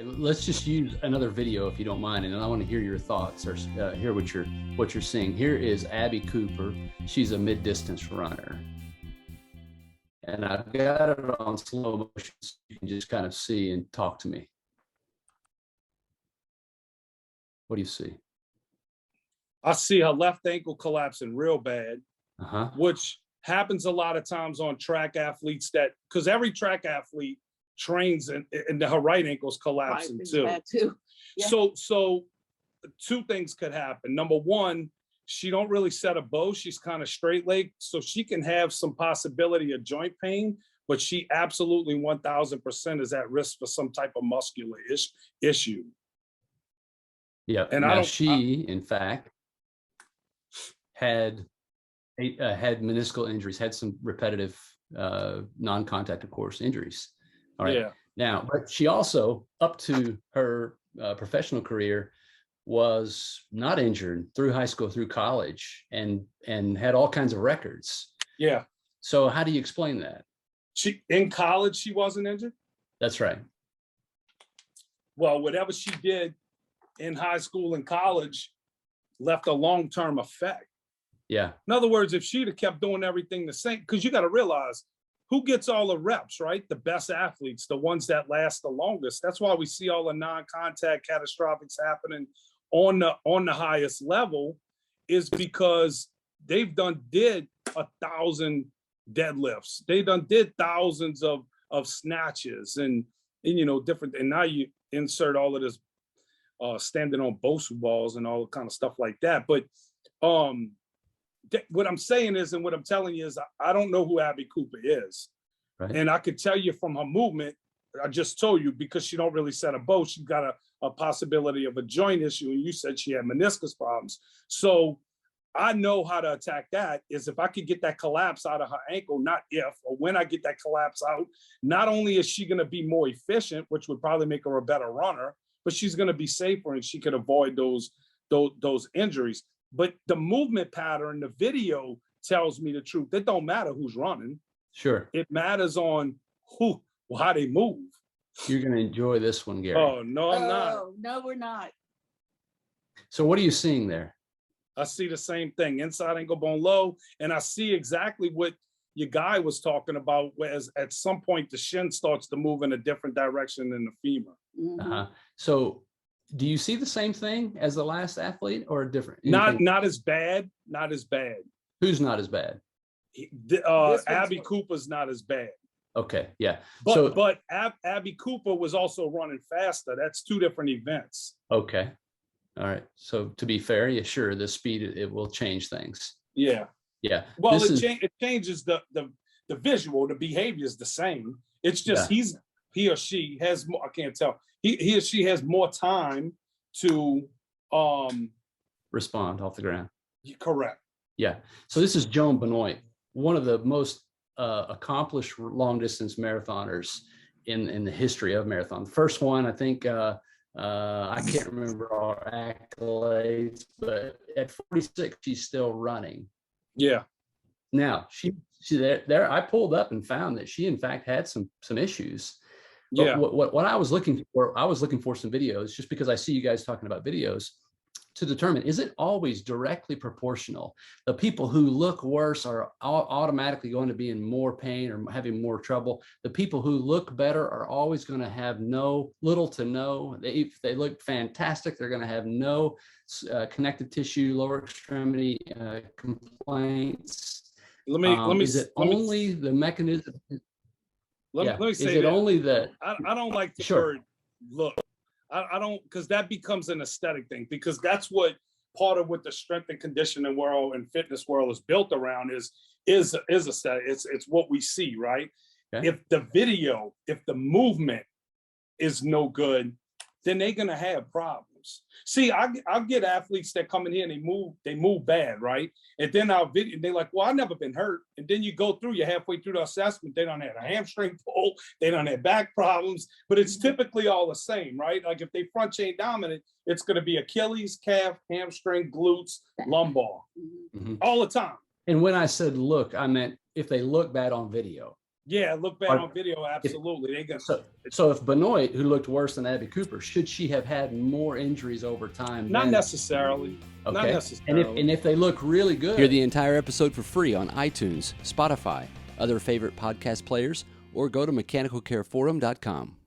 Let's just use another video if you don't mind, and I want to hear your thoughts or hear what you're seeing. Here is Abby Cooper. She's a mid-distance runner, and I've got it on slow motion so you can just kind of see and talk to me. What do you see? I see her left ankle collapsing real bad, which happens a lot of times on track athletes, that because every track athlete trains and her right ankle's collapsing too. Yeah. So two things could happen. Number one, she don't really set a bow. She's kind of straight leg, so she can have some possibility of joint pain, but she absolutely 1000% is at risk for some type of muscular issue. Yeah, and now in fact, had meniscal injuries, had some repetitive non-contact, of course, injuries. All right. Yeah. Now, but she also, up to her professional career, was not injured through high school, through college, and had all kinds of records. Yeah. So how do you explain that? In college, she wasn't injured? That's right. Well, whatever she did in high school and college left a long-term effect. Yeah. In other words, if she'd have kept doing everything the same, because you got to realize, who gets all the reps, right? The best athletes, the ones that last the longest. That's why we see all the non-contact catastrophics happening on the highest level, is because they've did 1,000 deadlifts. They did thousands of snatches and different. And now you insert all of this standing on Bosu balls and all kind of stuff like that. But what I'm saying is, and what I'm telling you is, I don't know who Abby Cooper is. Right. And I could tell you from her movement, I just told you, because she don't really set a bow, she's got a possibility of a joint issue. And you said she had meniscus problems. So I know how to attack that, is if I could get that collapse out of her ankle, not if, or when I get that collapse out, not only is she going to be more efficient, which would probably make her a better runner, but she's going to be safer and she could avoid those injuries. But the movement pattern, the video tells me the truth. It don't matter who's running. Sure. It matters on how they move. You're going to enjoy this one, Gary. Oh, no, I'm not. No, we're not. So what are you seeing there? I see the same thing, inside ankle bone low, and I see exactly what your guy was talking about, whereas at some point the shin starts to move in a different direction than the femur. Mm-hmm. So do you see the same thing as the last athlete, or different? Not as bad. Not as bad. Who's not as bad? Abby Cooper's not as bad. Okay, yeah. But Abby Cooper was also running faster. That's two different events. Okay. All right. So to be fair, yeah, sure, the speed, it will change things. Yeah. Yeah. Well, it changes the visual. The behavior is the same. It's just he or she has more. I can't tell. He or she has more time to respond off the ground. Correct. Yeah. So this is Joan Benoit, one of the most accomplished long distance marathoners in the history of marathon. The first one, I think, I can't remember our accolades, but at 46, she's still running. Yeah. Now she there. I pulled up and found that she in fact had some issues. But yeah. What I was looking for some videos, just because I see you guys talking about videos, to determine, is it always directly proportional? The people who look worse are automatically going to be in more pain or having more trouble. The people who look better are always going to have little to no. If they look fantastic, they're going to have no connective tissue, lower extremity complaints. Let me. Is it only the mechanism? Let me say, is it only the? I don't like the word look. I don't, because that becomes an aesthetic thing, because that's what part of what the strength and conditioning world and fitness world is built around is aesthetic. It's what we see, right? Okay. If the movement is no good, then they're gonna have problems. See, I'll get athletes that come in here and they move bad, right? And then they're like, well, I've never been hurt. And then you go through, you're halfway through the assessment, they don't have a hamstring pull, they don't have back problems, but it's typically all the same, right? Like if they front chain dominant, it's gonna be Achilles, calf, hamstring, glutes, lumbar, all the time. And when I said look, I meant if they look bad on video. Yeah, look bad on video, absolutely. So if Benoit, who looked worse than Abby Cooper, should she have had more injuries over time? Not necessarily. Okay. Not necessarily. And if they look really good. Hear the entire episode for free on iTunes, Spotify, other favorite podcast players, or go to mechanicalcareforum.com.